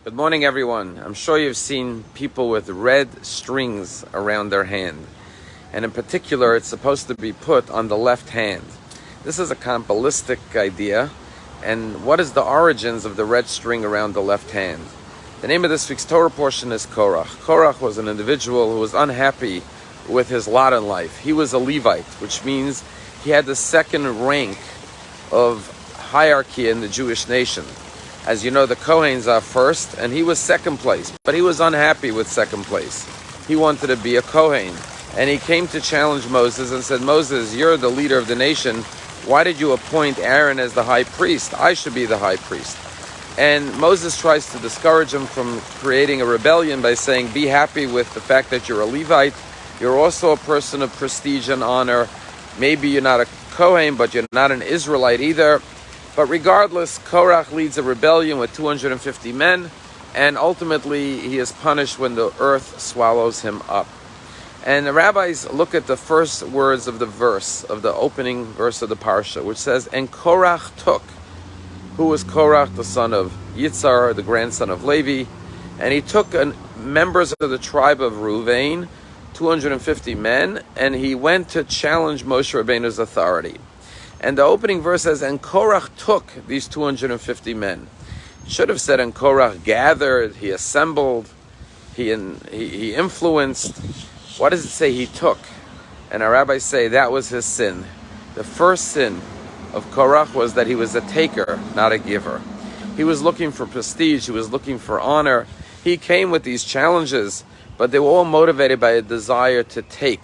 Good morning, everyone. I'm sure you've seen people with red strings around their hand. And in particular, it's supposed to be put on the left hand. This is a Kabbalistic idea. And what is the origins of the red string around the left hand? The name of this week's Torah portion is Korach. Korach was an individual who was unhappy with his lot in life. He was a Levite, which means he had the second rank of hierarchy in the Jewish nation. As you know, the Kohanes are first, and he was second place. But he was unhappy with second place. He wanted to be a Kohen. And he came to challenge Moses and said, Moses, you're the leader of the nation. Why did you appoint Aaron as the high priest? I should be the high priest. And Moses tries to discourage him from creating a rebellion by saying, be happy with the fact that you're a Levite. You're also a person of prestige and honor. Maybe you're not a Kohen, but you're not an Israelite either. But regardless, Korach leads a rebellion with 250 men, and ultimately he is punished when the earth swallows him up. And the rabbis look at the first words of the verse, of the opening verse of the parsha, which says, and Korach took. Who was Korach? The son of Yitzhar, the grandson of Levi. And he took members of the tribe of Ruvain, 250 men, and he went to challenge Moshe Rabbeinu's authority. And the opening verse says, and Korach took these 250 men. It should have said, and Korach gathered, he assembled, he influenced. What does it say he took? And our rabbis say that was his sin. The first sin of Korach was that he was a taker, not a giver. He was looking for prestige, he was looking for honor. He came with these challenges, but they were all motivated by a desire to take.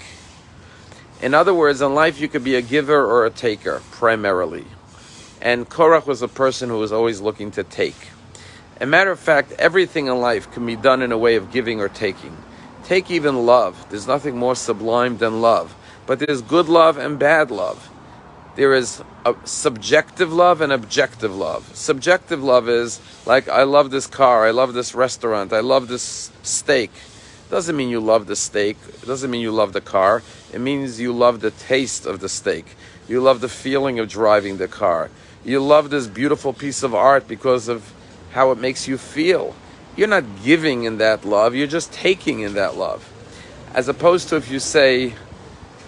In other words, in life you could be a giver or a taker, primarily. And Korach was a person who was always looking to take. As a matter of fact, everything in life can be done in a way of giving or taking. Take even love. There's nothing more sublime than love. But there's good love and bad love. There is a subjective love and objective love. Subjective love is like, I love this car, I love this restaurant, I love this steak. Doesn't mean you love the steak. It doesn't mean you love the car. It means you love the taste of the steak. You love the feeling of driving the car. You love this beautiful piece of art because of how it makes you feel. You're not giving in that love. You're just taking in that love. As opposed to if you say,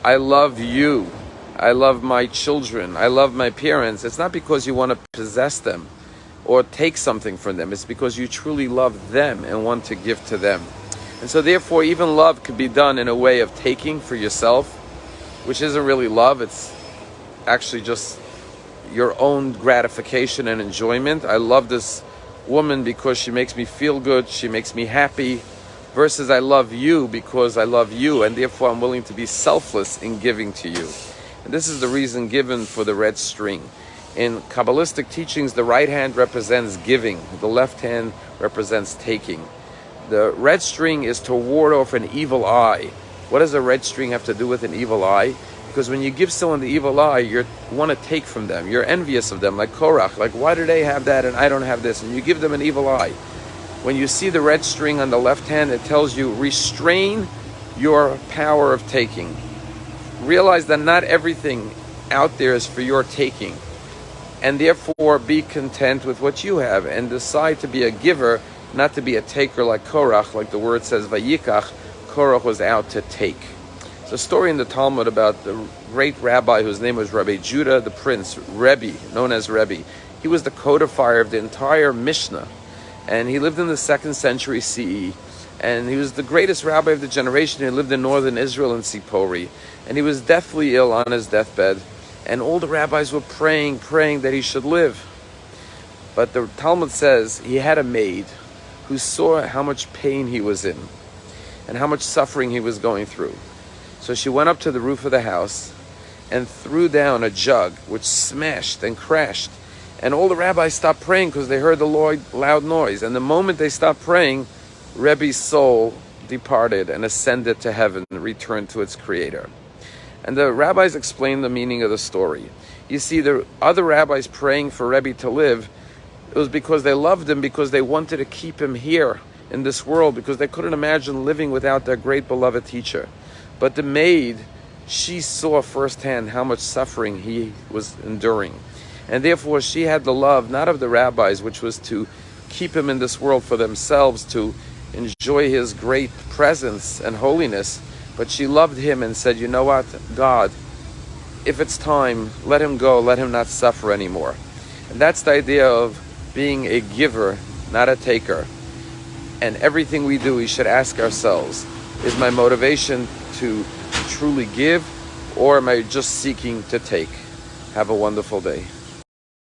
I love you. I love my children. I love my parents. It's not because you want to possess them or take something from them. It's because you truly love them and want to give to them. And so therefore, even love could be done in a way of taking for yourself, which isn't really love. It's actually just your own gratification and enjoyment. I love this woman because she makes me feel good. She makes me happy. Versus I love you because I love you. And therefore, I'm willing to be selfless in giving to you. And this is the reason given for the red string. In Kabbalistic teachings, the right hand represents giving. The left hand represents taking. The red string is to ward off an evil eye. What does a red string have to do with an evil eye? Because when you give someone the evil eye, you want to take from them. You're envious of them, like Korach. Like, why do they have that and I don't have this? And you give them an evil eye. When you see the red string on the left hand, it tells you, restrain your power of taking. Realize that not everything out there is for your taking. And therefore, be content with what you have and decide to be a giver, not to be a taker like Korach, like the word says, Vayikach. Korach was out to take. It's a story in the Talmud about the great rabbi whose name was Rabbi Judah the Prince, Rabbi, known as Rabbi. He was the codifier of the entire Mishnah. And he lived in the 2nd century CE. And he was the greatest rabbi of the generation. He lived in northern Israel in Sipori. And he was deathly ill on his deathbed. And all the rabbis were praying that he should live. But the Talmud says he had a maid who saw how much pain he was in and how much suffering he was going through. So she went up to the roof of the house and threw down a jug which smashed and crashed. And all the rabbis stopped praying because they heard the loud noise. And the moment they stopped praying, Rebbe's soul departed and ascended to heaven and returned to its creator. And the rabbis explained the meaning of the story. You see, the other rabbis praying for Rebbe to live, it was because they loved him, because they wanted to keep him here in this world, because they couldn't imagine living without their great beloved teacher. But the maid, she saw firsthand how much suffering he was enduring. And therefore she had the love, not of the rabbis, which was to keep him in this world for themselves to enjoy his great presence and holiness, but she loved him and said, you know what, God, if it's time, let him go, let him not suffer anymore. And that's the idea of being a giver, not a taker. And everything we do, we should ask ourselves, is my motivation to truly give, or am I just seeking to take? Have a wonderful day.